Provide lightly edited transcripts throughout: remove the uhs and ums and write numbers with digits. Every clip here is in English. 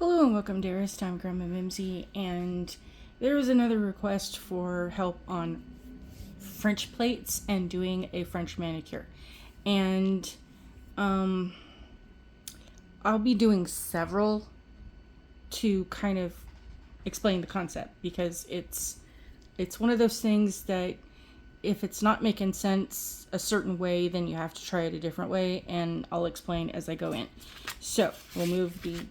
Hello and welcome, dearest. I'm Grandma Mimsy, and there was another request for help on French plates and doing a French manicure. And I'll be doing several to kind of explain the concept, because it's one of those things that if it's not making sense a certain way, then you have to try it a different way, and I'll explain as I go in. So we'll move the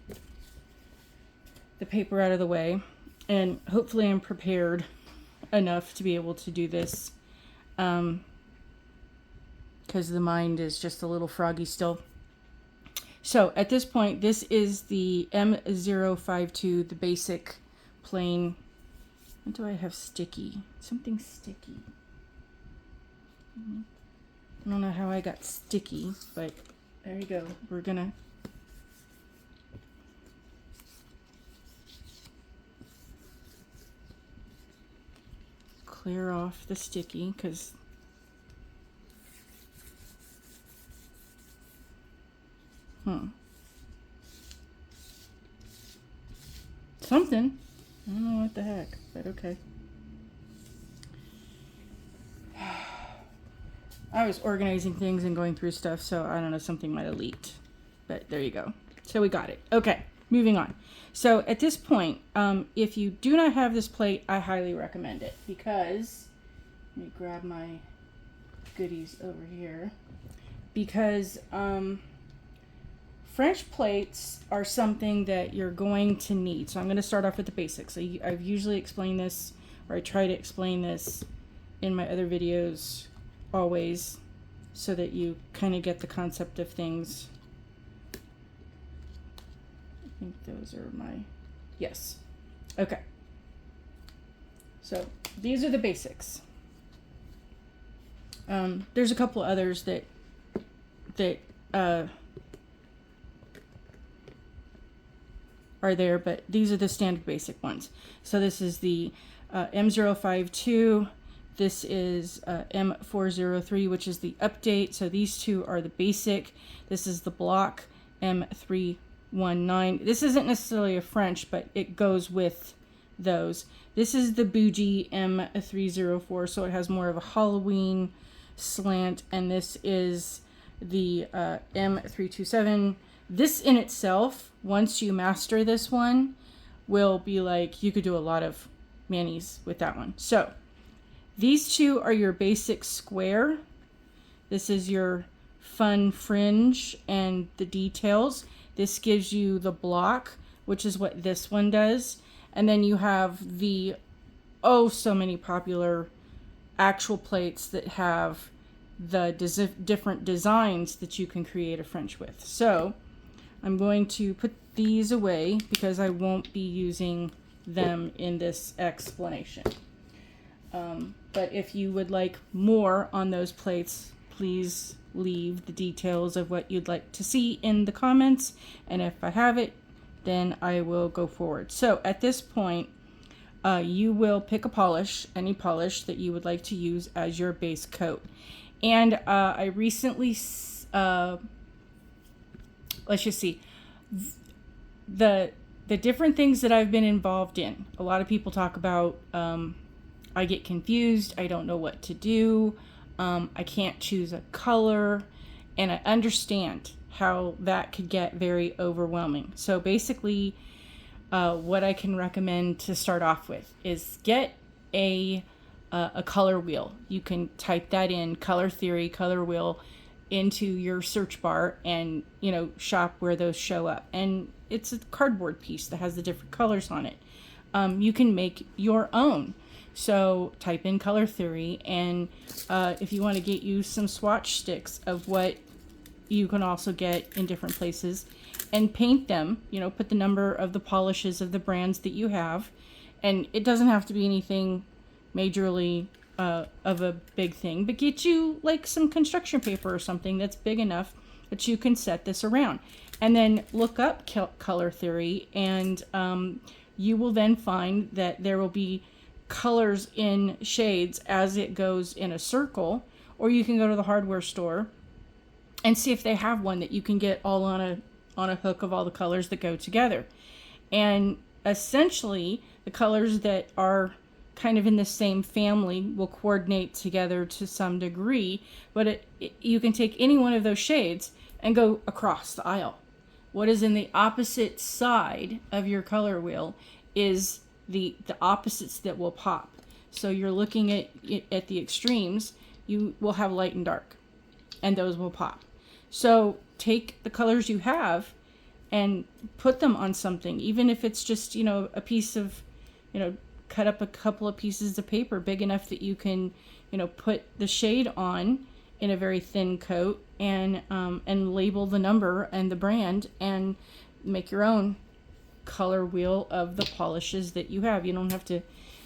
paper out of the way, and hopefully I'm prepared enough to be able to do this, because the mind is just a little froggy still. So at this point, this is the M052, the basic plain. What do I have sticky? Something sticky. I don't know how I got sticky, but there you go. We're gonna clear off the sticky, because something, I don't know what the heck, but okay. I was organizing things and going through stuff, so I don't know, something might have leaked, but there you go. So we got it. Okay, moving on. So at this point, if you do not have this plate, I highly recommend it, because let me grab my goodies over here, because French plates are something that you're going to need. So I'm going to start off with the basics. I've usually explained this, or I try to explain this in my other videos always, so that you kind of get the concept of things. I think those are my, yes. Okay. So these are the basics. There's a couple others that are there, but these are the standard basic ones. So this is the M052. This is M403, which is the update. So these two are the basic. This is the block M319. This isn't necessarily a French, but it goes with those. This is the bougie M304, so it has more of a Halloween slant. And this is the M327. This in itself, once you master this one, will be like, you could do a lot of manis with that one. So these two are your basic square. This is your fun fringe and the details. This gives you the block, which is what this one does. And then you have the so many popular actual plates that have the different designs that you can create a French with. So I'm going to put these away because I won't be using them in this explanation. But if you would like more on those plates, please leave the details of what you'd like to see in the comments. And if I have it, then I will go forward. So at this point, you will pick a polish, any polish that you would like to use as your base coat. And I recently, let's just see, the different things that I've been involved in. A lot of people talk about, I get confused, I don't know what to do, I can't choose a color, and I understand how that could get very overwhelming. So basically, what I can recommend to start off with is get a color wheel. You can type that in, color theory, color wheel, into your search bar, and shop where those show up. And it's a cardboard piece that has the different colors on it. You can make your own. So type in color theory, and if you want to get you some swatch sticks of what you can also get in different places, and paint them, put the number of the polishes of the brands that you have. And it doesn't have to be anything majorly of a big thing, but get you like some construction paper or something that's big enough that you can set this around. And then look up color theory, and you will then find that there will be colors in shades as it goes in a circle, or you can go to the hardware store and see if they have one that you can get all on a hook of all the colors that go together. And essentially, the colors that are kind of in the same family will coordinate together to some degree, but you can take any one of those shades and go across the aisle. What is in the opposite side of your color wheel is the opposites that will pop. So you're looking at the extremes, you will have light and dark, and those will pop. So take the colors you have and put them on something, even if it's just, a piece of, cut up a couple of pieces of paper big enough that you can, put the shade on in a very thin coat and label the number and the brand and make your own color wheel of the polishes that you have. You don't have to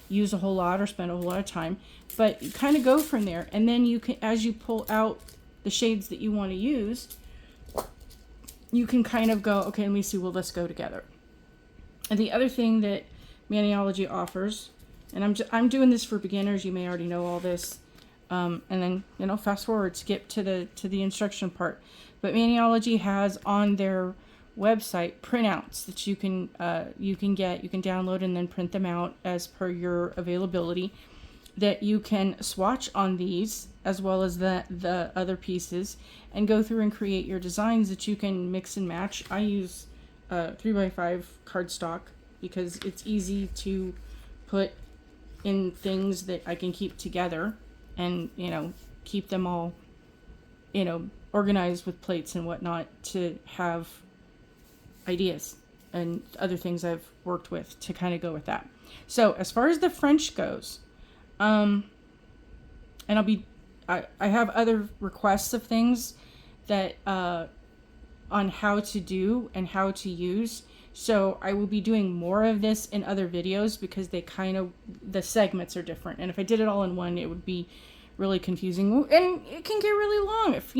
use a whole lot or spend a whole lot of time, but you kind of go from there. And then you can, as you pull out the shades that you want to use, you can kind of go, okay, let me see, will this go together? And the other thing that Maniology offers, and I'm doing this for beginners, you may already know all this, and then fast forward, skip to the instruction part. But Maniology has on their website printouts that you can download and then print them out as per your availability, that you can swatch on these as well as the other pieces and go through and create your designs that you can mix and match. I use 3x5 cardstock because it's easy to put in things that I can keep together and keep them all organized with plates and whatnot to have ideas and other things I've worked with to kind of go with that. So as far as the French goes, and I have other requests of things that on how to do and how to use. So I will be doing more of this in other videos because the segments are different. And if I did it all in one, it would be really confusing, and it can get really long if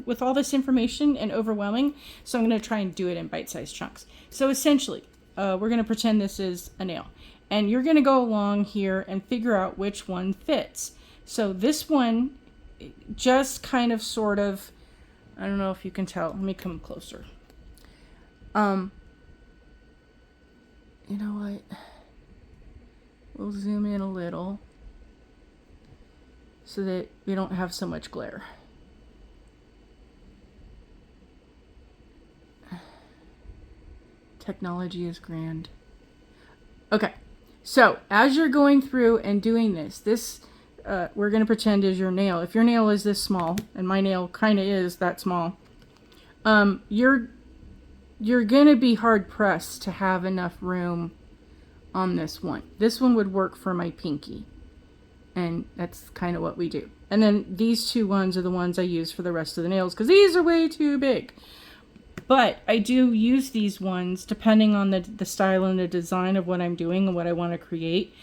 with all this information and overwhelming. So I'm going to try and do it in bite-sized chunks. So essentially, we're going to pretend this is a nail, and you're going to go along here and figure out which one fits. So this one just kind of sort of, I don't know if you can tell. Let me come closer. You know what? We'll zoom in a little so that we don't have so much glare. Technology is grand. Okay, so as you're going through and doing this we're going to pretend is your nail. If your nail is this small, and my nail kind of is that small, you're going to be hard pressed to have enough room on this one. This one would work for my pinky, and that's kind of what we do. And then these two ones are the ones I use for the rest of the nails because these are way too big. But I do use these ones depending on the style and the design of what I'm doing and what I want to create.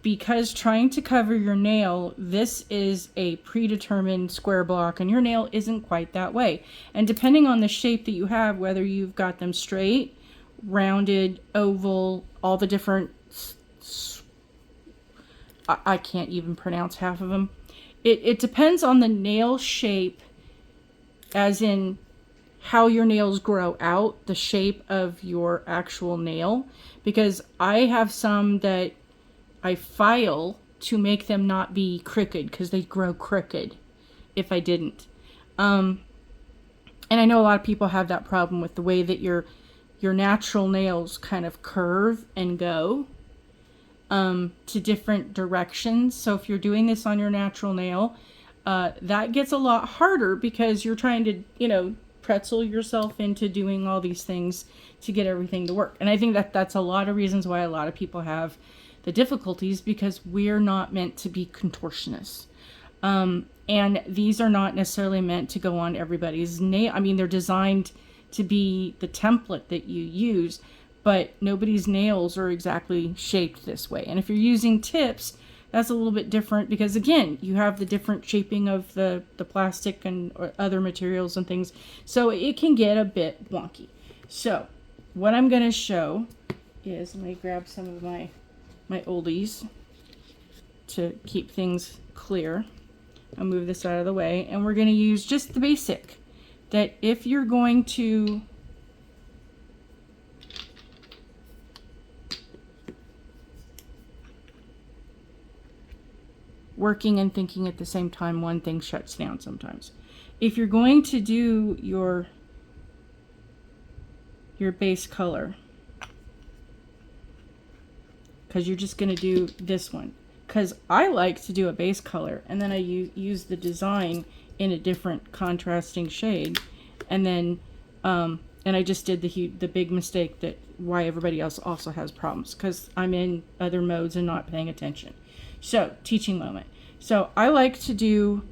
Because trying to cover your nail, this is a predetermined square block and your nail isn't quite that way. And depending on the shape that you have, whether you've got them straight, rounded, oval, all the different, I can't even pronounce half of them. It depends on the nail shape, as in how your nails grow out, the shape of your actual nail. Because I have some that I file to make them not be crooked because they grow crooked if I didn't. And I know a lot of people have that problem with the way that your natural nails kind of curve and go to different directions. So if you're doing this on your natural nail, that gets a lot harder because you're trying to, pretzel yourself into doing all these things to get everything to work. And I think that's a lot of reasons why a lot of people have the difficulties, because we're not meant to be contortionists. And these are not necessarily meant to go on everybody's nail. I mean, they're designed to be the template that you use, but nobody's nails are exactly shaped this way. And if you're using tips, that's a little bit different because, again, you have the different shaping of the plastic and other materials and things. So it can get a bit wonky. So what I'm going to show is, let me grab some of my oldies to keep things clear. I'll move this out of the way, and we're going to use just the basic, that if you're going to working and thinking at the same time, one thing shuts down sometimes. If you're going to do your base color, because you're just going to do this one, because I like to do a base color and then I use the design in a different contrasting shade, and then and I just did the big mistake that why everybody else also has problems, because I'm in other modes and not paying attention. So teaching moment. So I like to do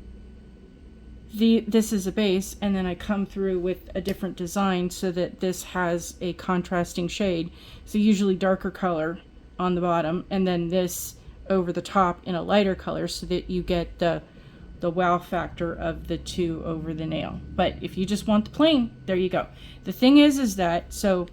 this is a base, and then I come through with a different design so that this has a contrasting shade. So usually darker color on the bottom, and then this over the top in a lighter color, so that you get the wow factor of the two over the nail. But if you just want the plain, there you go. The thing is that, so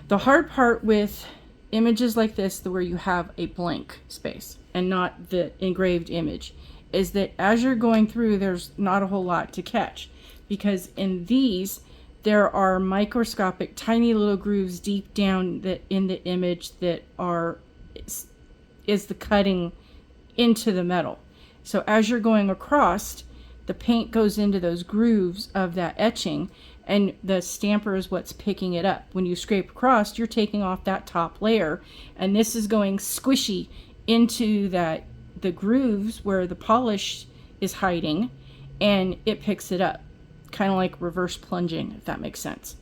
the hard part with images like this, where you have a blank space and not the engraved image, is that as you're going through, there's not a whole lot to catch, because in these there are microscopic tiny little grooves deep down in the image that is the cutting into the metal. So as you're going across, the paint goes into those grooves of that etching, and the stamper is what's picking it up. When you scrape across, you're taking off that top layer, and this is going squishy into the grooves where the polish is hiding, and it picks it up, kind of like reverse plunging, if that makes sense.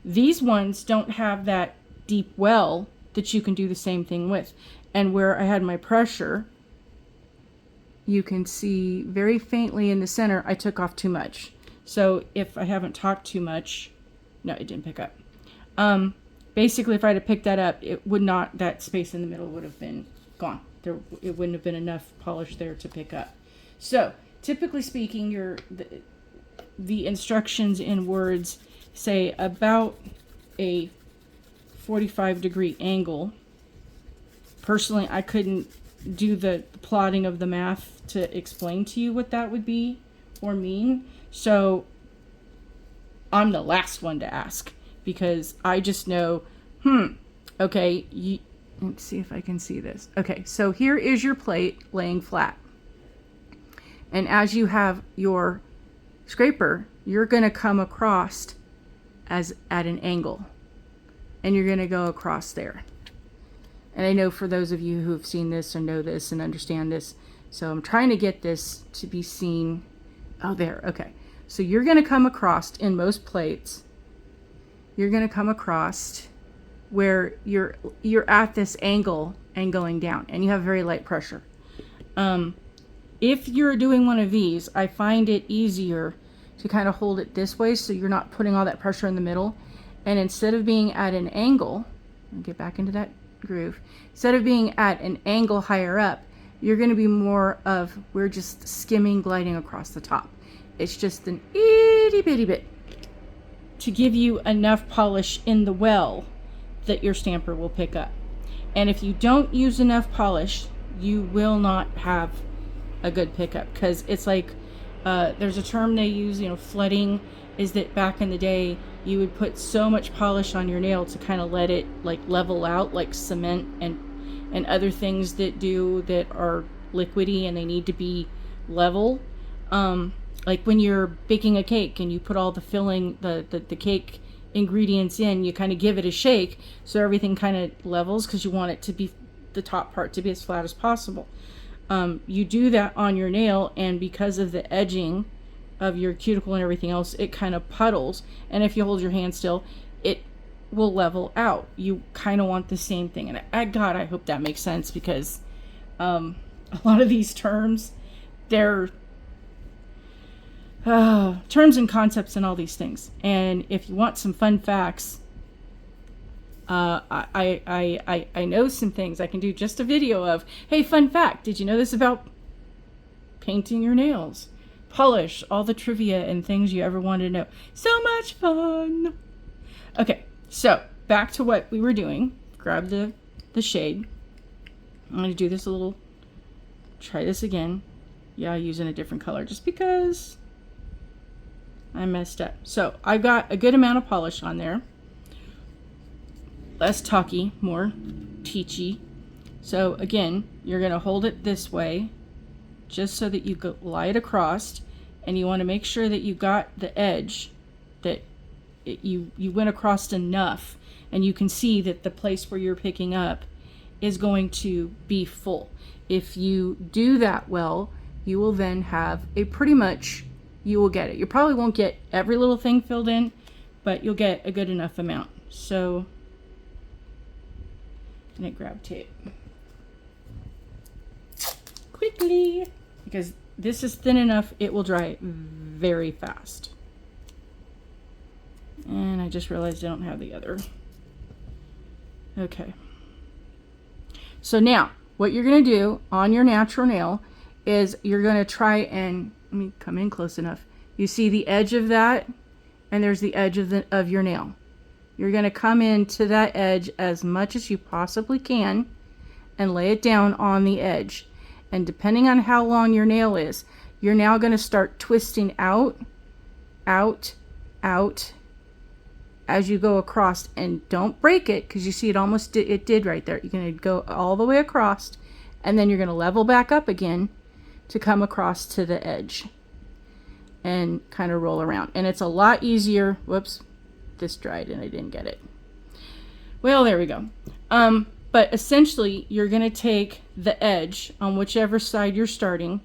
These ones don't have that deep well that you can do the same thing with. And where I had my pressure, you can see very faintly in the center, I took off too much. So if I haven't talked too much, no, it didn't pick up. Basically, if I had picked that up, it would not, that space in the middle would have been gone. It wouldn't have been enough polish there to pick up. So typically speaking, the instructions in words say about a 45-degree angle. Personally, I couldn't do the plotting of the math to explain to you what that would be or mean. So I'm the last one to ask, because I just know, okay, let's see if I can see this. Okay, so here is your plate laying flat. And as you have your scraper, you're going to come across at an angle. And you're going to go across there. And I know for those of you who have seen this or know this and understand this, so I'm trying to get this to be seen. Oh, there. Okay. So you're going to come across, in most plates, you're going to come across where you're at this angle and going down, and you have very light pressure. If you're doing one of these, I find it easier to kind of hold it this way, so you're not putting all that pressure in the middle. And instead of being at an angle, I'll get back into that groove, instead of being at an angle higher up, you're going to be more of, we're just skimming, gliding across the top. It's just an itty bitty bit to give you enough polish in the well that your stamper will pick up. And if you don't use enough polish, you will not have a good pickup, because it's like, there's a term they use, flooding, is that back in the day, you would put so much polish on your nail to kind of let it like level out, like cement and other things that are liquidy and they need to be level. Like when you're baking a cake and you put all the filling, the cake ingredients in, you kind of give it a shake so everything kind of levels, because you want it to be, the top part to be as flat as possible. You do that on your nail, and because of the edging of your cuticle and everything else, it kind of puddles, and if you hold your hand still, it will level out. You kind of want the same thing. And God, I hope that makes sense, because a lot of these terms, they're terms and concepts and all these things. And if you want some fun facts, I know some things I can do just a video of. Hey, fun fact, did you know this about painting your nails? Polish, all the trivia and things you ever wanted to know. So much fun. Okay, so back to what we were doing. Grab the shade. I'm going to do this a little, try this again. Yeah, using a different color just because I messed up. So I've got a good amount of polish on there. Less talky, more teachy. So again, you're going to hold it this way just so that you go lie it across, and you want to make sure that you got the edge, that you went across enough, and you can see that the place where you're picking up is going to be full. If you do that well, you will then have a pretty much, you will get it. You probably won't get every little thing filled in, but you'll get a good enough amount. So I'm gonna grab tape quickly because this is thin enough, it will dry very fast. And I just realized I don't have the other. Okay. So now, what you're going to do on your natural nail is you're going to try and, let me come in close enough. You see the edge of that, and there's the edge of your nail. You're going to come into that edge as much as you possibly can and lay it down on the edge. And depending on how long your nail is, you're now going to start twisting out, out, out, as you go across, and don't break it because you see it did right there. You're going to go all the way across, and then you're going to level back up again to come across to the edge and kind of roll around. And it's a lot easier. Whoops, this dried and I didn't get it. Well, there we go. But essentially you're going to take the edge on whichever side you're starting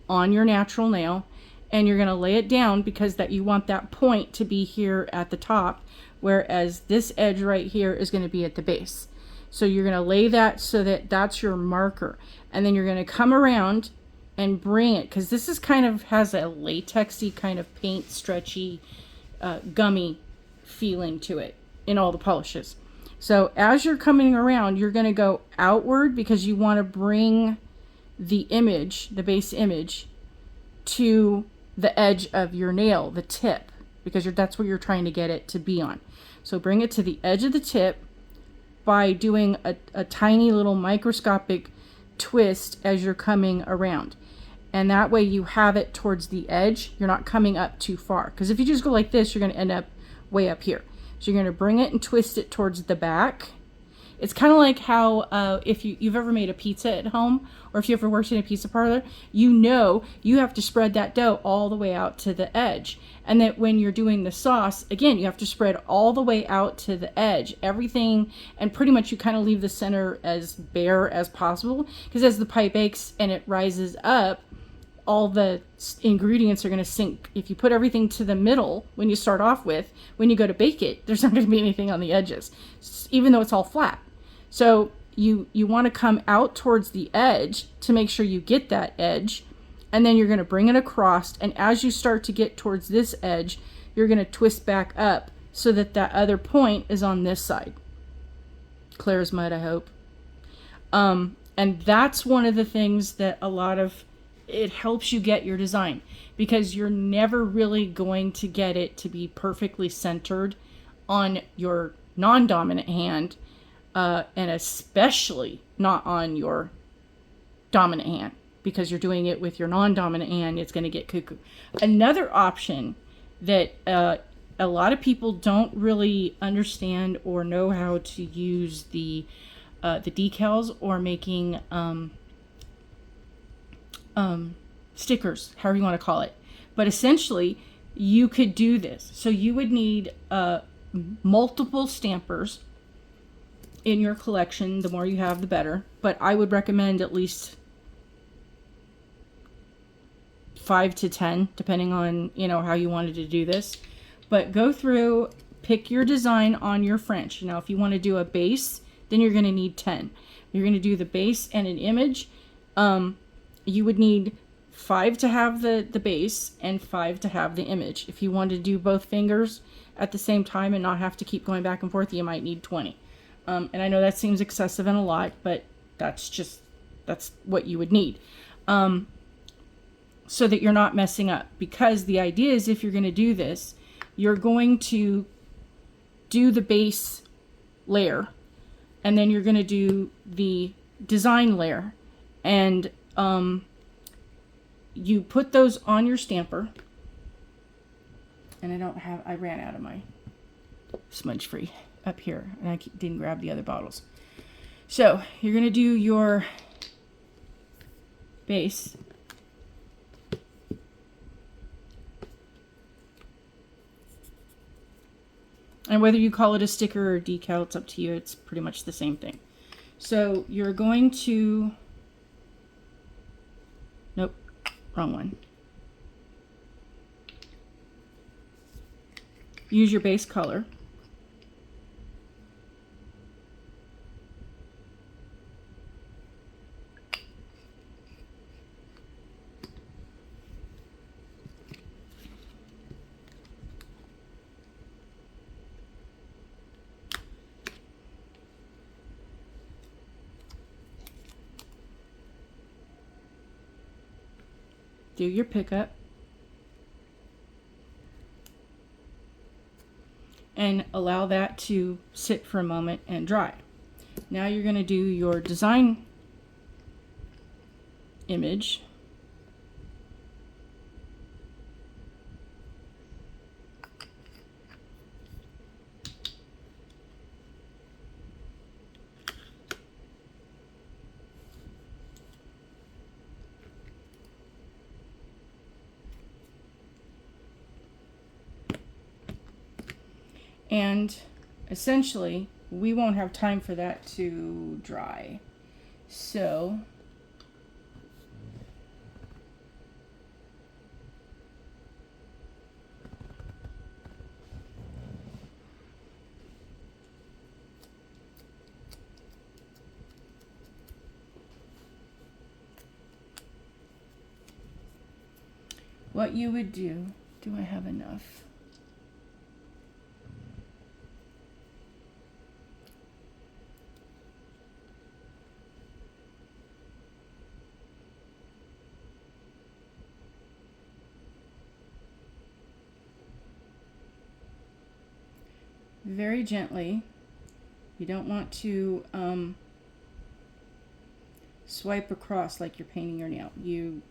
on your natural nail, and you're going to lay it down because that you want that point to be here at the top, whereas this edge right here is going to be at the base. So you're going to lay that so that that's your marker, and then you're going to come around and bring it, because this is kind of has a latexy kind of paint, stretchy, gummy feeling to it in all the polishes. So as you're coming around, you're going to go outward because you want to bring the image, the base image, to the edge of your nail, the tip, because that's where you're trying to get it to be on. So bring it to the edge of the tip by doing a tiny little microscopic twist as you're coming around. And that way you have it towards the edge. You're not coming up too far. Because if you just go like this, you're going to end up way up here. So you're going to bring it and twist it towards the back. It's kind of like how if you've ever made a pizza at home, or if you ever worked in a pizza parlor, you know you have to spread that dough all the way out to the edge. And that when you're doing the sauce, again, you have to spread all the way out to the edge. Everything, and pretty much you kind of leave the center as bare as possible, because as the pie bakes and it rises up, all the ingredients are going to sink. If you put everything to the middle when you start off with, when you go to bake it, there's not going to be anything on the edges, even though it's all flat. So you want to come out towards the edge to make sure you get that edge, and then you're going to bring it across, and as you start to get towards this edge, you're going to twist back up so that that other point is on this side. Clear as mud, I hope. And that's one of the things that it helps you get your design, because you're never really going to get it to be perfectly centered on your non-dominant hand, and especially not on your dominant hand, because you're doing it with your non-dominant hand, it's going to get cuckoo. Another option that a lot of people don't really understand or know how to use the decals or making stickers, however you want to call it. But essentially, you could do this. So you would need multiple stampers in your collection. The more you have, the better. But I would recommend at least 5 to 10, depending on, how you wanted to do this. But go through, pick your design on your French. Now, if you want to do a base, then you're going to need 10. You're going to do the base and an image. You would need 5 to have the base and 5 to have the image. If you want to do both fingers at the same time and not have to keep going back and forth, you might need 20. And I know that seems excessive and a lot, but that's what you would need. So that you're not messing up. Because the idea is, if you're going to do this, you're going to do the base layer, and then you're going to do the design layer, and you put those on your stamper. And I ran out of my smudge free up here, and I didn't grab the other bottles. So you're going to do your base. And whether you call it a sticker or a decal, it's up to you. It's pretty much the same thing. So you're going to, nope, wrong one. Use your base color. Do your pickup. And allow that to sit for a moment and dry. Now you're going to do your design image. And essentially, we won't have time for that to dry. So what you would do I have enough? Very gently. You don't want to swipe across like you're painting your nail. You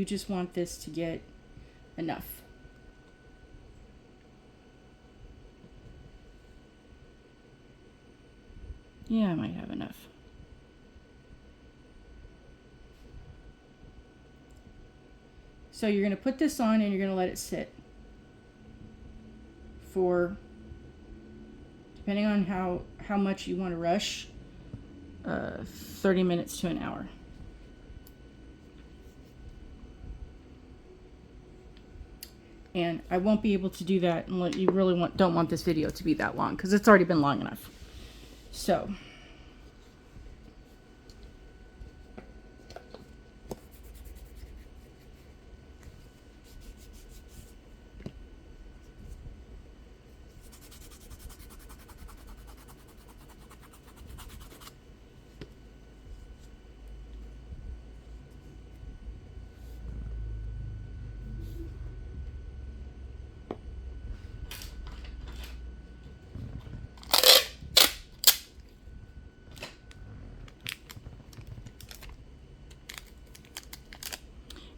just want this to get enough. Yeah, I might have enough. So you're going to put this on and you're going to let it sit for, depending on how much you want to rush, 30 minutes to an hour. And I won't be able to do that unless you really don't want this video to be that long, because it's already been long enough. So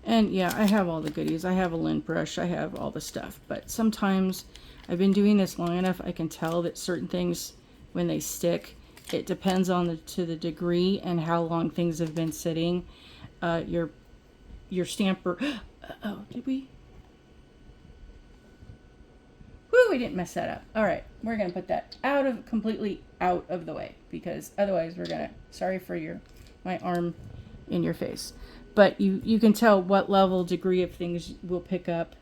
and yeah, I have all the goodies. I have a lint brush. I have all the stuff. But sometimes I've been doing this long enough, I can tell that certain things, when they stick, it depends on to the degree and how long things have been sitting. Your stamper. Oh, did we? Woo, we didn't mess that up. All right, we're gonna put that completely out of the way, because otherwise we're gonna. Sorry for my arm in your face. But you can tell what level, degree of things will pick up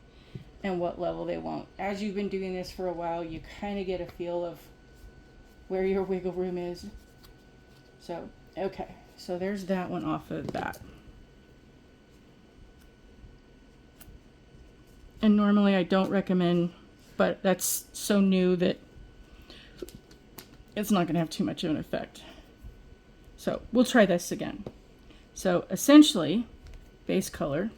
and what level they won't. As you've been doing this for a while, you kind of get a feel of where your wiggle room is. So, okay. So there's that one off of that. And normally I don't recommend, but that's so new that it's not going to have too much of an effect. So we'll try this again. So essentially, base color.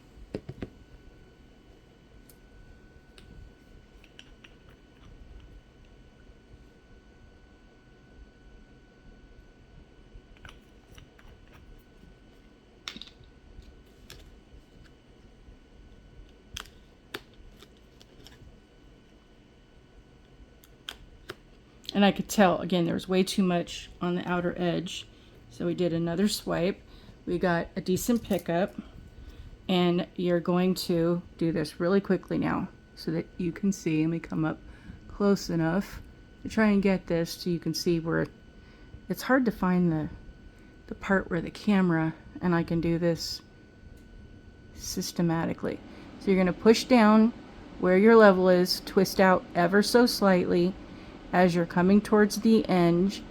And I could tell, again, there was way too much on the outer edge. So we did another swipe. We got a decent pickup, and you're going to do this really quickly now so that you can see. Let me come up close enough to try and get this so you can see where it's hard to find the part where the camera, and I can do this systematically. So you're going to push down where your level is, twist out ever so slightly as you're coming towards the edge,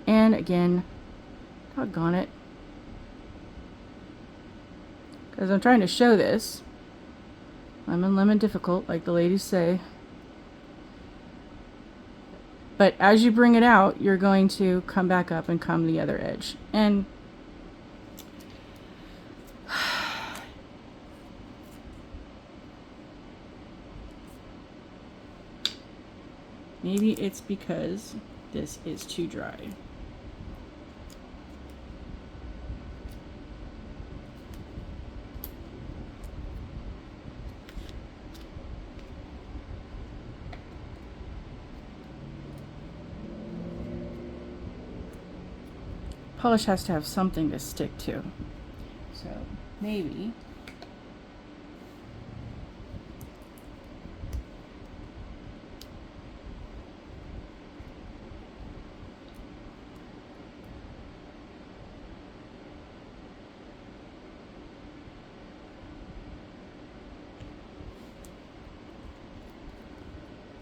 and again, doggone it, because I'm trying to show this. Lemon, lemon difficult, like the ladies say. But as you bring it out, you're going to come back up and come the other edge. And maybe it's because this is too dry. Polish has to have something to stick to. So maybe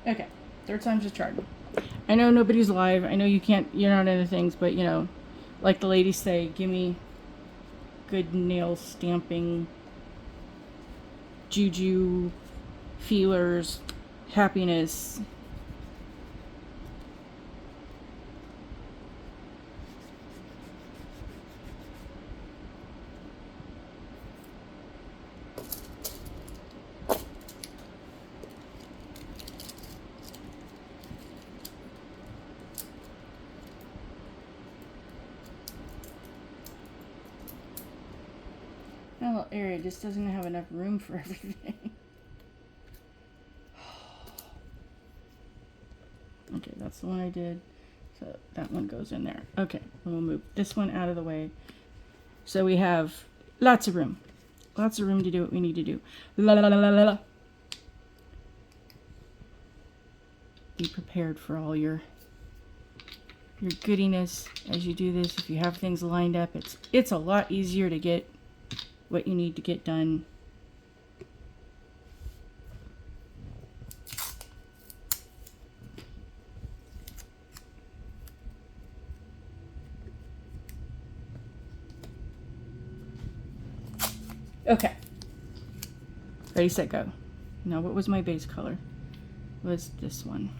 okay, third time's a charm. I know nobody's live. I know you're not into things, but you know, like the ladies say, give me good nail stamping, juju, feelers, happiness. My little area just doesn't have enough room for everything. Okay, that's the one I did. So that one goes in there. Okay, and we'll move this one out of the way. So we have lots of room. Lots of room to do what we need to do. La la la la la la. Be prepared for all your goodiness as you do this. If you have things lined up, it's a lot easier to get what you need to get done. Okay. Ready, set, go. Now, what was my base color? Was this one.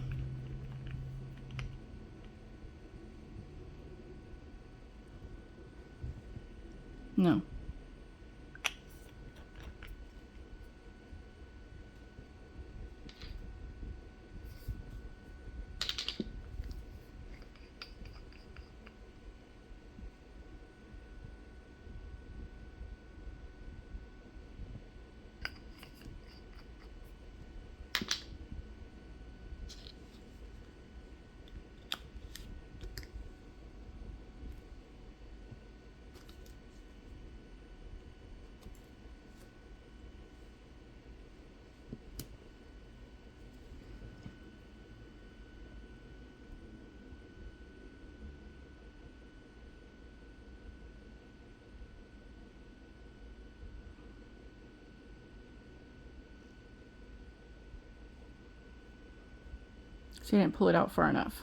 No. So you didn't pull it out far enough.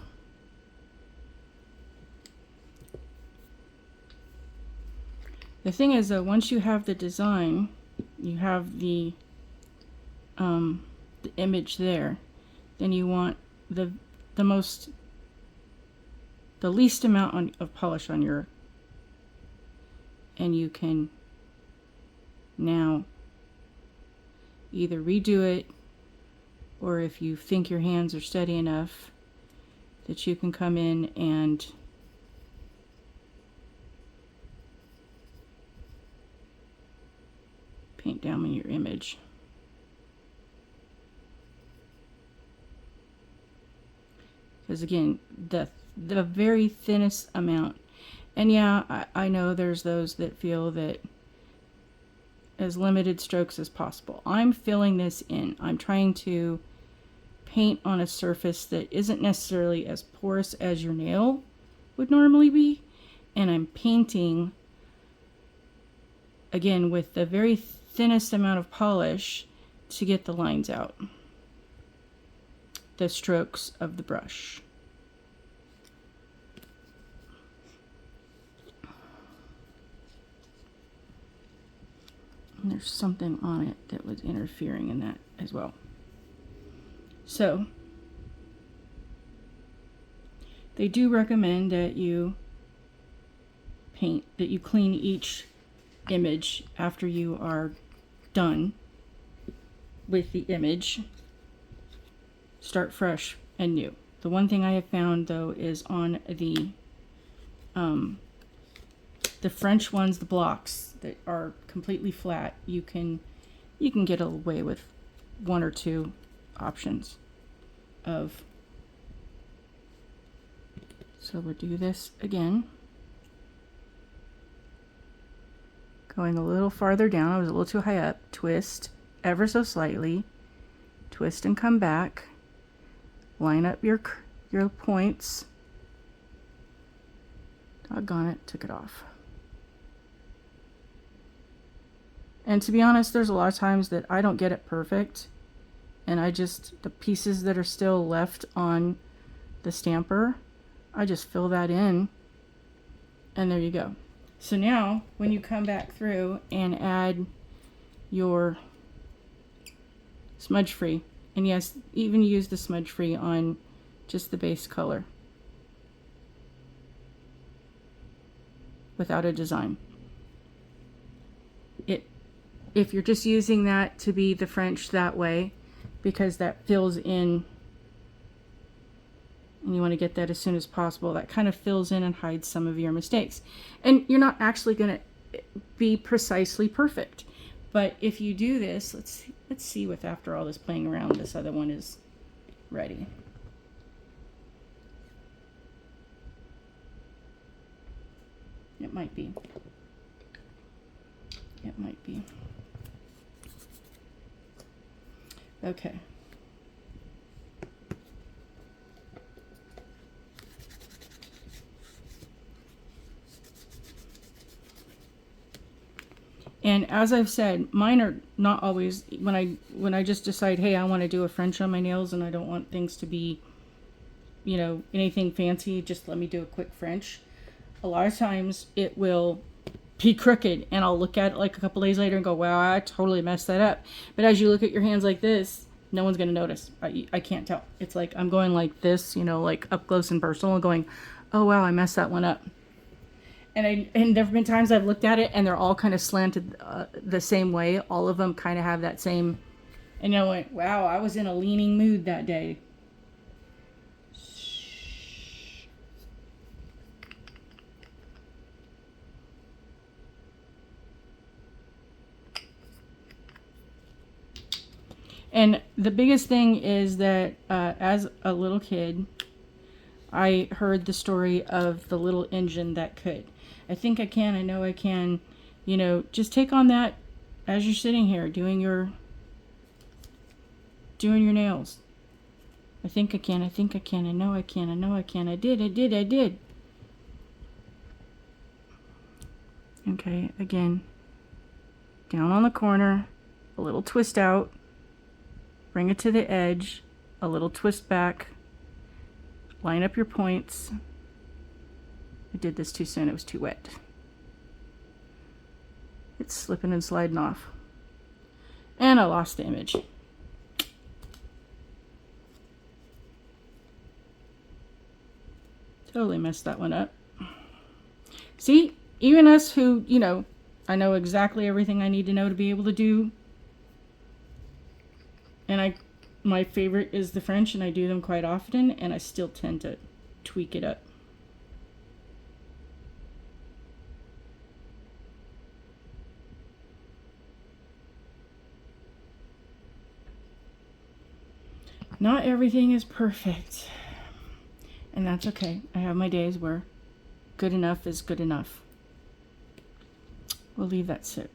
The thing is, though, once you have the design, you have the image there, then you want the least amount of polish on your, and you can now either redo it, or if you think your hands are steady enough that you can come in and paint down in your image. Because again, the very thinnest amount, And yeah, I know there's those that feel that as limited strokes as possible. I'm filling this in. I'm trying to paint on a surface that isn't necessarily as porous as your nail would normally be. And I'm painting, again, with the very thinnest amount of polish to get the lines out. The strokes of the brush. And there's something on it that was interfering in that as well. So, they do recommend that you clean each image after you are done with the image. Start fresh and new. The one thing I have found though is on the French ones, the blocks that are completely flat, you can get away with one or two options of. So we'll do this again. Going a little farther down, I was a little too high up. Twist ever so slightly. Twist and come back. Line up your points. Doggone it, took it off. And to be honest, there's a lot of times that I don't get it perfect. And the pieces that are still left on the stamper, I just fill that in. And there you go. So now, when you come back through and add your smudge free, and yes, even use the smudge free on just the base color without a design. If you're just using that to be the French that way, because that fills in, and you want to get that as soon as possible, that kind of fills in and hides some of your mistakes. And you're not actually going to be precisely perfect. But if you do this, let's see if after all this playing around, this other one is ready. It might be. It might be. Okay. And as I've said, mine are not always, when I just decide, hey, I want to do a French on my nails and I don't want things to be, you know, anything fancy, just let me do a quick French. A lot of times it will be crooked and I'll look at it like a couple days later and go, wow, I totally messed that up. But as you look at your hands like this, no one's going to notice. I can't tell. It's like I'm going like this, you know, like up close and personal, going, oh, wow, I messed that one up. And there have been times I've looked at it and they're all kind of slanted the same way. All of them kind of have that same, and you know, like, wow, I was in a leaning mood that day. And the biggest thing is that as a little kid, I heard the story of the little engine that could. I think I can, I know I can, you know, just take on that as you're sitting here doing your nails. I think I can, I think I can, I know I can, I know I can, I did. Okay, again, down on the corner, a little twist out, bring it to the edge, a little twist back, line up your points. I did this too soon, it was too wet. It's slipping and sliding off. And I lost the image. Totally messed that one up. See, even us who, you know, I know exactly everything I need to know to be able to do. And my favorite is the French, and I do them quite often, and I still tend to tweak it up. Not everything is perfect, and that's okay. I have my days where good enough is good enough. We'll leave that sit.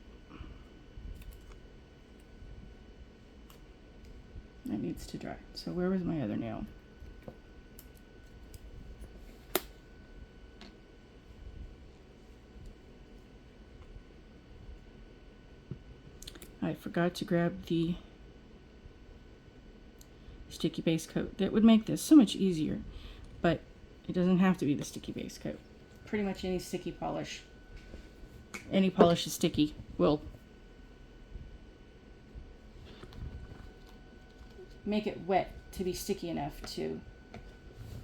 That needs to dry. So where was my other nail? I forgot to grab the sticky base coat. That would make this so much easier, but it doesn't have to be the sticky base coat. Pretty much any sticky polish, any polish is sticky, will make it wet to be sticky enough to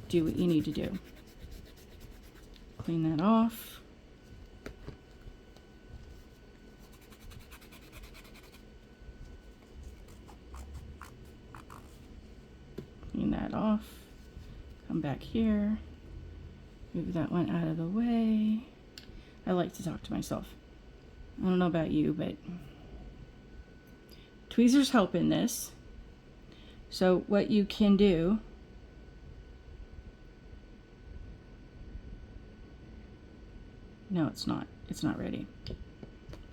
do what you need to do. Clean that off. Clean that off. Come back here. Move that one out of the way. I like to talk to myself. I don't know about you, but tweezers help in this. So what you can do, no, it's not ready.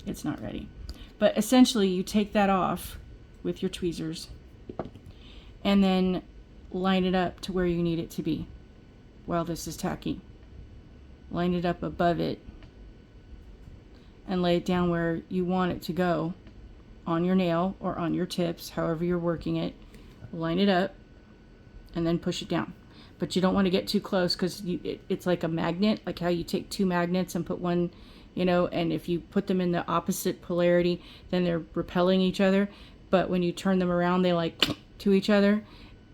It's not ready. But essentially you take that off with your tweezers and then line it up to where you need it to be while this is tacky. Line it up above it and lay it down where you want it to go on your nail or on your tips, however you're working it. Line it up and then push it down. But you don't want to get too close because it's like a magnet, like how you take two magnets and put one, you know, and if you put them in the opposite polarity, then they're repelling each other. But when you turn them around, they like to each other.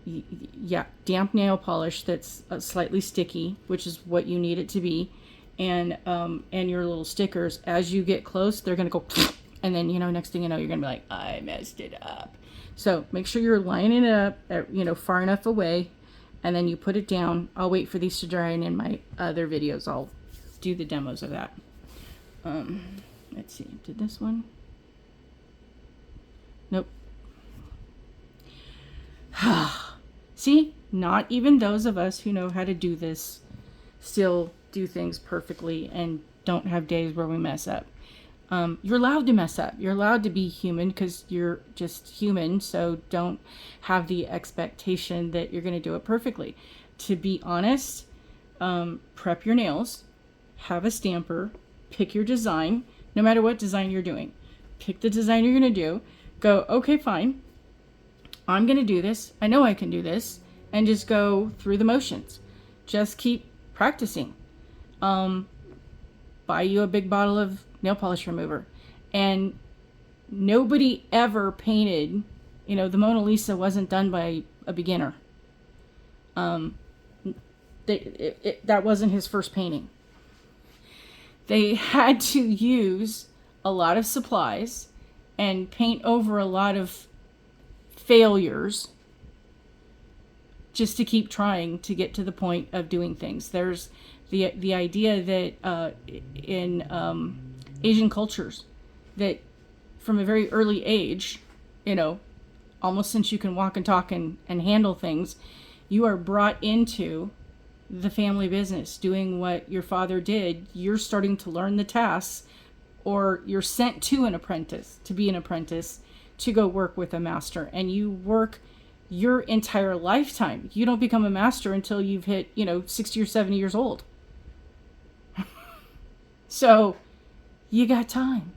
Yeah, damp nail polish that's slightly sticky, which is what you need it to be, and your little stickers, as you get close, they're gonna go, and then, you know, next thing you know, you're gonna be like, I messed it up. So make sure you're lining it up at, you know, far enough away, and then you put it down. I'll wait for these to dry, and in my other videos I'll do the demos of that. Let's see, did this one? Nope. See, not even those of us who know how to do this still do things perfectly and don't have days where we mess up. You're allowed to mess up. You're allowed to be human because you're just human. So don't have the expectation that you're going to do it perfectly. To be honest, prep your nails, have a stamper, pick your design, no matter what design you're doing. Pick the design you're going to do. Go, okay, fine. I'm going to do this. I know I can do this. And just go through the motions. Just keep practicing. Buy you a big bottle of nail polish remover. And nobody ever painted, you know, the Mona Lisa wasn't done by a beginner. That wasn't his first painting. They had to use a lot of supplies and paint over a lot of failures just to keep trying to get to the point of doing things. There's the idea that in Asian cultures, that from a very early age, you know, almost since you can walk and talk and handle things, you are brought into the family business doing what your father did. You're starting to learn the tasks, or you're sent to an apprentice, to be an apprentice, to go work with a master, and you work your entire lifetime. You don't become a master until you've hit, you know, 60 or 70 years old. So you got time.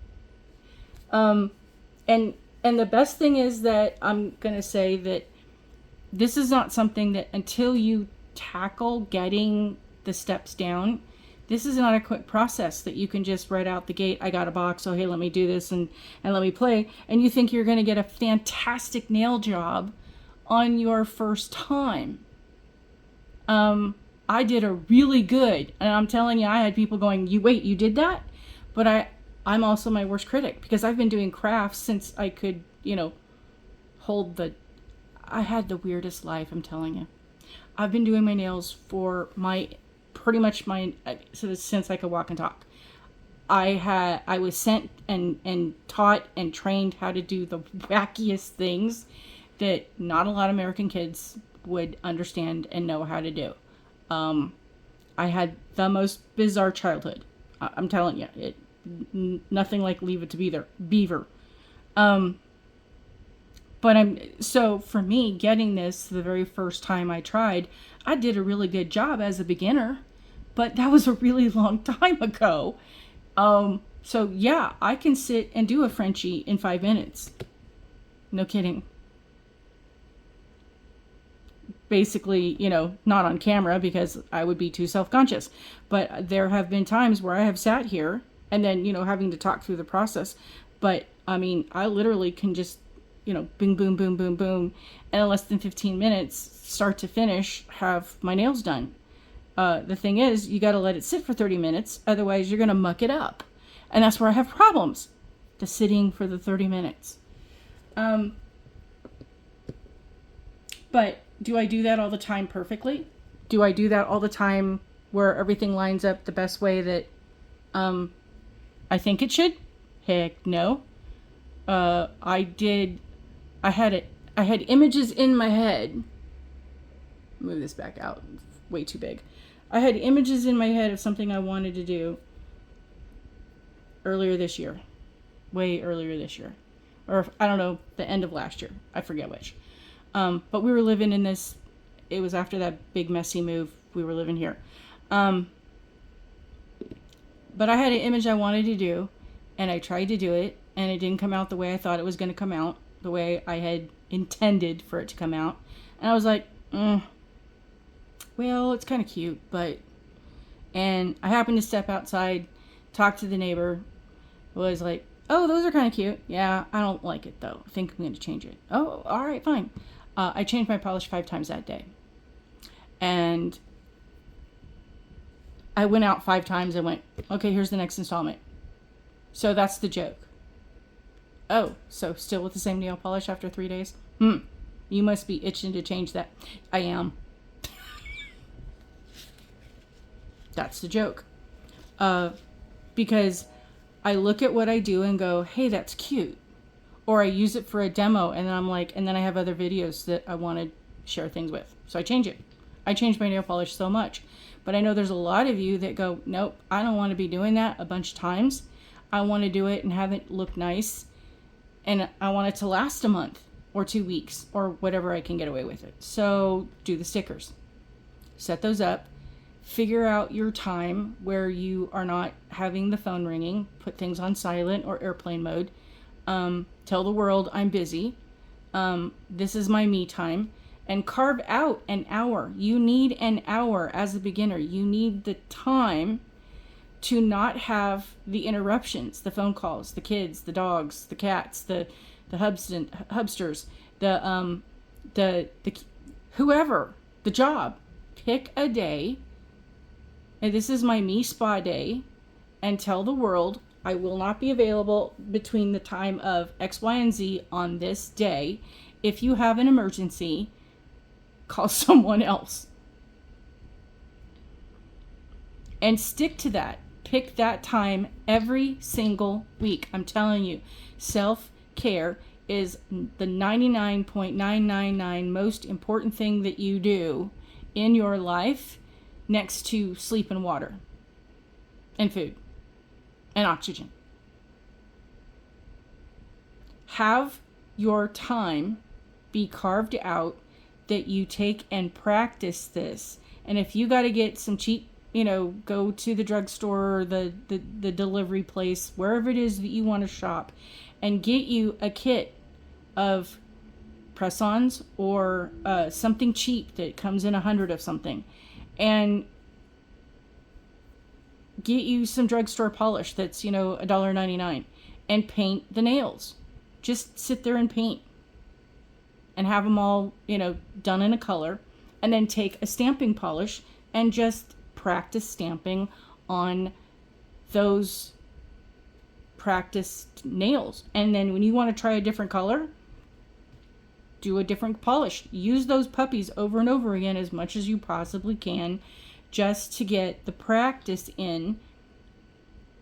And the best thing is that I'm going to say that this is not something that until you tackle getting the steps down, this is not a quick process that you can just right out the gate. I got a box, so hey, let me do this and let me play. And you think you're going to get a fantastic nail job on your first time. I did a really good, and I'm telling you, I had people going, you did that? But I'm also my worst critic, because I've been doing crafts since I could, you know, I had the weirdest life, I'm telling you. I've been doing my nails for since I could walk and talk. I was sent and taught and trained how to do the wackiest things that not a lot of American kids would understand and know how to do. I had the most bizarre childhood. I'm telling you, nothing like Leave It to Beaver. But so for me, getting this the very first time I tried, I did a really good job as a beginner, but that was a really long time ago. So yeah, I can sit and do a Frenchie in 5 minutes. No kidding. Basically, not on camera because I would be too self-conscious. But there have been times where I have sat here and then, having to talk through the process. But I mean, I literally can just, boom, boom, boom, boom, boom, and in less than 15 minutes, start to finish, have my nails done. The thing is, you got to let it sit for 30 minutes. Otherwise, you're going to muck it up. And that's where I have problems. The sitting for the 30 minutes. But do I do that all the time perfectly? Do I do that all the time where everything lines up the best way that I think it should? Heck no. I had images in my head. Move this back out. It's way too big. I had images in my head of something I wanted to do earlier this year. Way earlier this year. Or, I don't know, the end of last year. I forget which. But we were living in this, it was after that big messy move, we were living here. But I had an image I wanted to do, and I tried to do it, and it didn't come out the way I thought it was going to come out, the way I had intended for it to come out. And I was like, well, it's kind of cute, but... And I happened to step outside, talk to the neighbor, was like, oh, those are kind of cute. Yeah, I don't like it, though. I think I'm going to change it. Oh, all right, fine. I changed my polish 5 times that day. And I went out 5 times and went, okay, here's the next installment. So that's the joke. Oh, so still with the same nail polish after 3 days? You must be itching to change that. I am. That's the joke. Because I look at what I do and go, hey, that's cute. Or I use it for a demo and then I'm like, and then I have other videos that I want to share things with. So I change it. I change my nail polish so much. But I know there's a lot of you that go, nope, I don't want to be doing that a bunch of times. I want to do it and have it look nice. And I want it to last a month or 2 weeks or whatever I can get away with it. So do the stickers. Set those up. Figure out your time where you are not having the phone ringing. Put things on silent or airplane mode. Tell the world I'm busy. This is my me time. And carve out an hour. You need an hour as a beginner. You need the time to not have the interruptions, the phone calls, the kids, the dogs, the cats, the hubsters, the whoever, the job. Pick a day. And this is my me spa day. And tell the world I will not be available between the time of X, Y, and Z on this day. If you have an emergency, call someone else. And stick to that. Pick that time every single week. I'm telling you, self-care is the 99.999 most important thing that you do in your life next to sleep and water and food and oxygen. Have your time be carved out that you take and practice this. And if you got to get some cheap, go to the drugstore or the delivery place, wherever it is that you want to shop, and get you a kit of press-ons or something cheap that comes in 100 of something, and get you some drugstore polish that's, $1.99, and paint the nails. Just sit there and paint. And have them all, done in a color. And then take a stamping polish and just practice stamping on those practiced nails. And then when you want to try a different color, do a different polish. Use those puppies over and over again as much as you possibly can, just to get the practice in.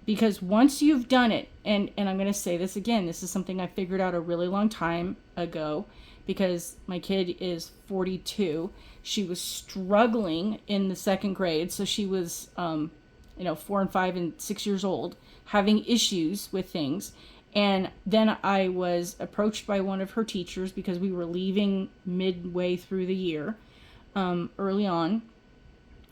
Because once you've done it, and I'm going to say this again, this is something I figured out a really long time ago. because my kid is 42. She was struggling in the second grade. So she was, 4 and 5 and 6 years old, having issues with things. And then I was approached by one of her teachers because we were leaving midway through the year, early on.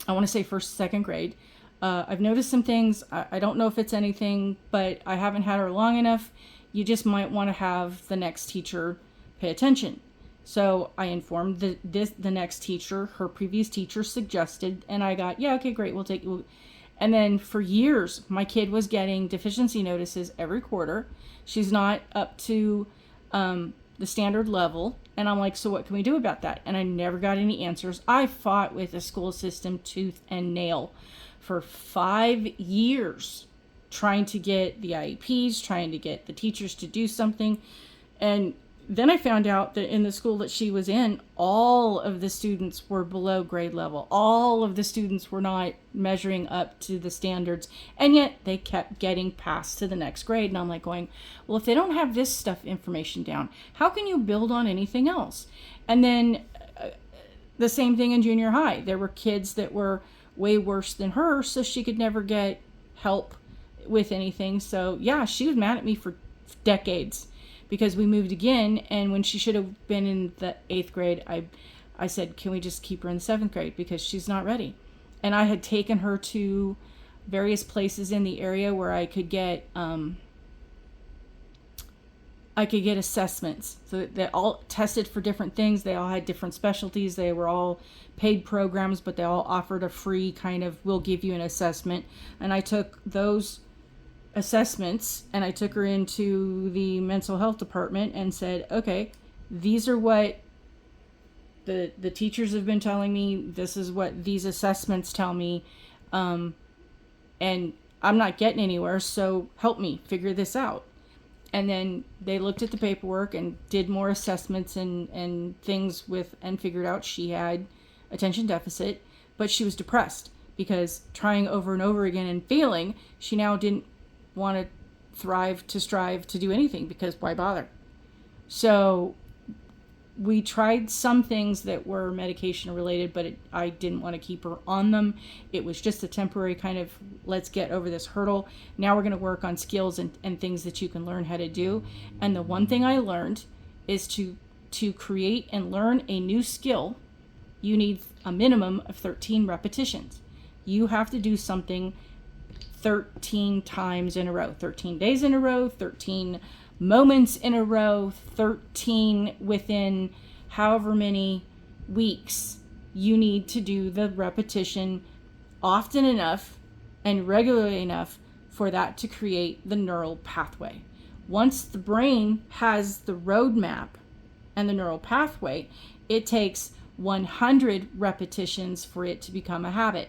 I want to say first, second grade. I've noticed some things. I don't know if it's anything, but I haven't had her long enough. You just might want to have the next teacher pay attention. So I informed the next teacher. Her previous teacher suggested, and I got, yeah, okay, great, we'll take you. And then for years, my kid was getting deficiency notices every quarter. She's not up to the standard level. And I'm like, so what can we do about that? And I never got any answers. I fought with the school system tooth and nail for 5 years, trying to get the IEPs, trying to get the teachers to do something. And then I found out that in the school that she was in, all of the students were below grade level. All of the students were not measuring up to the standards. And yet they kept getting passed to the next grade. And I'm like going, well, if they don't have this stuff information down, how can you build on anything else? And then the same thing in junior high. There were kids that were way worse than her, so she could never get help with anything. So yeah, she was mad at me for decades, because we moved again, and when she should have been in the 8th grade, I said, can we just keep her in the 7th grade because she's not ready? And I had taken her to various places in the area where I could get assessments. So they all tested for different things. They all had different specialties. They were all paid programs, but they all offered a free kind of, we'll give you an assessment. And I took those assessments and I took her into the mental health department and said, okay, these are what the teachers have been telling me. This is what these assessments tell me. And I'm not getting anywhere. So help me figure this out. And then they looked at the paperwork and did more assessments and things and figured out she had attention deficit, but she was depressed because trying over and over again and failing, she now didn't want to strive to do anything, because why bother? So we tried some things that were medication related, but I didn't want to keep her on them. It was just a temporary kind of, let's get over this hurdle. Now we're going to work on skills and things that you can learn how to do. And the one thing I learned is to create and learn a new skill, you need a minimum of 13 repetitions. You have to do something 13 times in a row, 13 days in a row, 13 moments in a row, 13 within however many weeks. You need to do the repetition often enough and regularly enough for that to create the neural pathway. Once the brain has the roadmap and the neural pathway, it takes 100 repetitions for it to become a habit.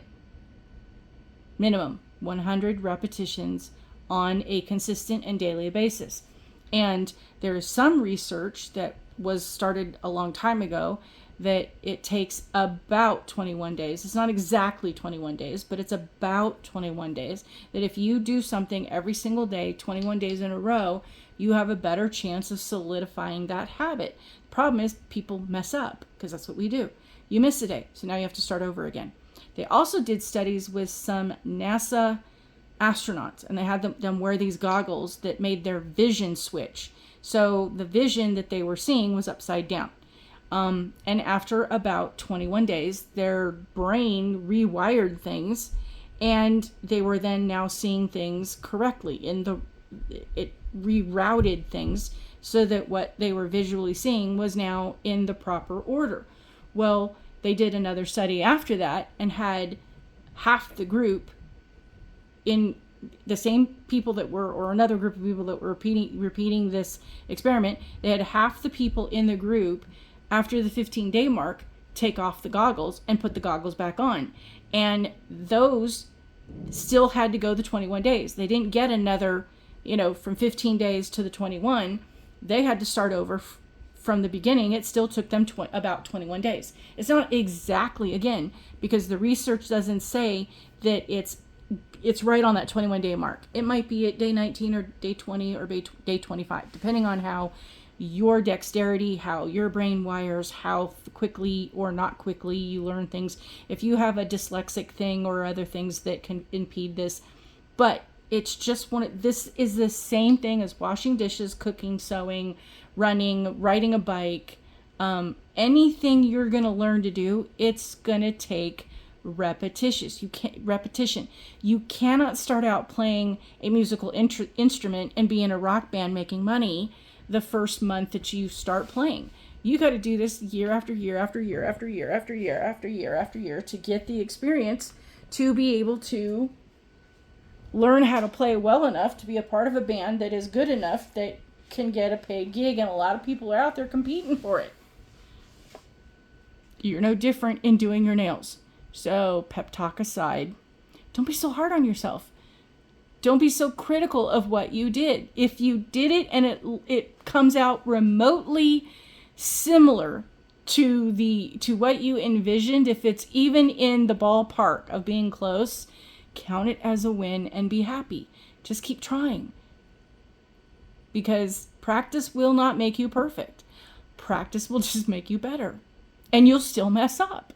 Minimum 100 repetitions on a consistent and daily basis. And there is some research that was started a long time ago that it takes about 21 days. It's not exactly 21 days, but it's about 21 days. That if you do something every single day, 21 days in a row, you have a better chance of solidifying that habit. The problem is people mess up, because that's what we do. You miss a day, so now you have to start over again. They also did studies with some NASA astronauts, and they had them wear these goggles that made their vision switch. So the vision that they were seeing was upside down. And after about 21 days, their brain rewired things, and they were then now seeing things correctly. It rerouted things so that what they were visually seeing was now in the proper order. Well, they did another study after that and had half the group, in the same people that were, or another group of people that were repeating this experiment. They had half the people in the group, after the 15-day mark, take off the goggles and put the goggles back on. And those still had to go the 21 days. They didn't get another, from 15 days to the 21. They had to start over from the beginning. It still took them about 21 days. It's not exactly, again, because the research doesn't say that it's right on that 21-day mark. It might be at day 19 or day 20 or day 25, depending on how your dexterity, how your brain wires, how quickly or not quickly you learn things. If you have a dyslexic thing or other things that can impede this, but it's just this is the same thing as washing dishes, cooking, sewing, running, riding a bike. Anything you're going to learn to do, it's going to take repetition. You cannot start out playing a musical instrument and be in a rock band making money the first month that you start playing. You got to do this year after year after year after year after year after year after year to get the experience to be able to learn how to play well enough to be a part of a band that is good enough that can get a paid gig, and a lot of people are out there competing for it. You're no different in doing your nails. So, pep talk aside, don't be so hard on yourself. Don't be so critical of what you did. If you did it and it comes out remotely similar to what you envisioned, if it's even in the ballpark of being close, count it as a win and be happy. Just keep trying. Because practice will not make you perfect. Practice will just make you better. And you'll still mess up.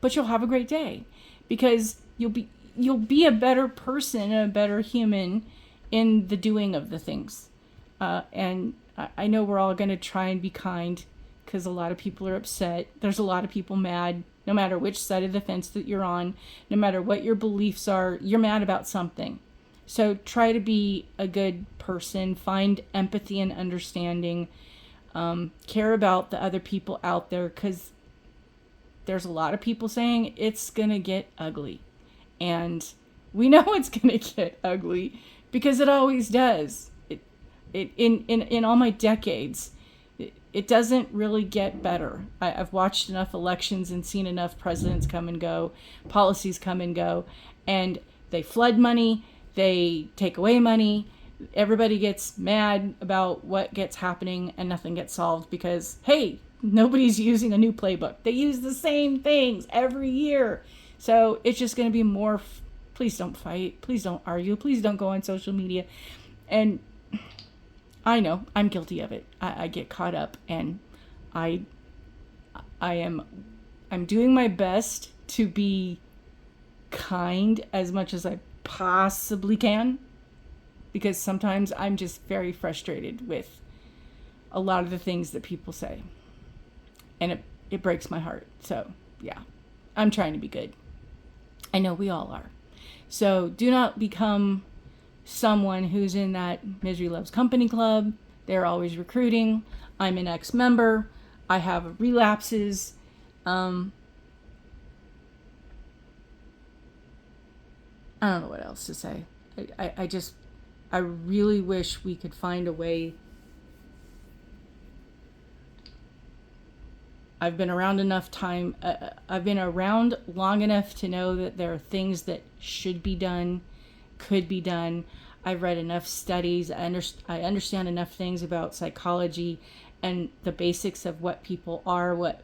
But you'll have a great day. Because you'll be a better person, a better human in the doing of the things. And I know we're all going to try and be kind, because a lot of people are upset. There's a lot of people mad. No matter which side of the fence that you're on, no matter what your beliefs are, you're mad about something. So try to be a good person. Find empathy and understanding. Care about the other people out there, because there's a lot of people saying it's going to get ugly. And we know it's going to get ugly because it always does. In all my decades, it doesn't really get better. I've watched enough elections and seen enough presidents come and go, policies come and go, and they flood money, they take away money, everybody gets mad about what gets happening, and nothing gets solved because, hey, nobody's using a new playbook. They use the same things every year. So it's just going to be more, please don't fight, please don't argue, please don't go on social media. And I know I'm guilty of it. I get caught up, and I'm doing my best to be kind as much as I possibly can, because sometimes I'm just very frustrated with a lot of the things that people say, and it breaks my heart. So yeah, I'm trying to be good. I know we all are. So do not become someone who's in that misery loves company club. They're always recruiting. I'm an ex-member. I have relapses. I don't know what else to say. I really wish we could find a way. I've been around enough time. I've been around long enough to know that there are things that should be done, could be done. I've read enough studies. I understand enough things about psychology and the basics of what people are, what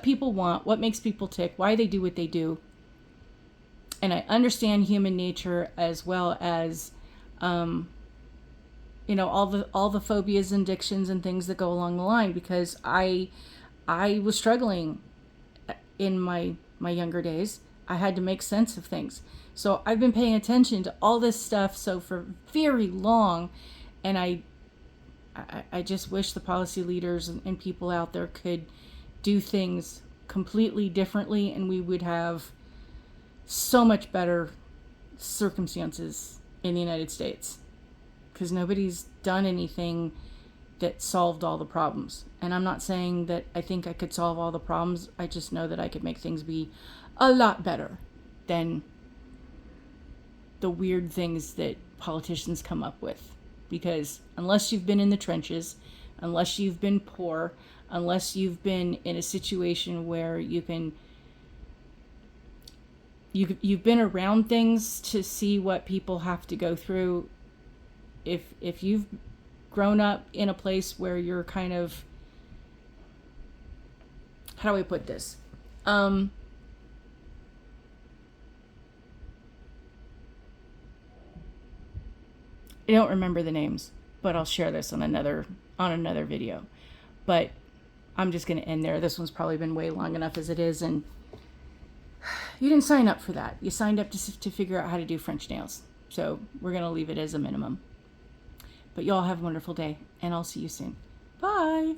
people want, what makes people tick, why they do what they do. And I understand human nature, as well as all the phobias and addictions and things that go along the line, because I was struggling in my younger days. I had to make sense of things. So I've been paying attention to all this stuff for very long, and I just wish the policy leaders and people out there could do things completely differently, and we would have so much better circumstances in the United States, because nobody's done anything that solved all the problems. And I'm not saying that I think I could solve all the problems. I just know that I could make things be a lot better than the weird things that politicians come up with. Because unless you've been in the trenches, unless you've been poor, unless you've been in a situation where you've been around things to see what people have to go through, if you've grown up in a place where you're kind of, how do I put this? I don't remember the names, but I'll share this on another on another video. But I'm just going to end there. This one's probably been way long enough as it is, and you didn't sign up for that. You signed up to figure out how to do French nails. So we're going to leave it as a minimum. But y'all have a wonderful day, and I'll see you soon. Bye!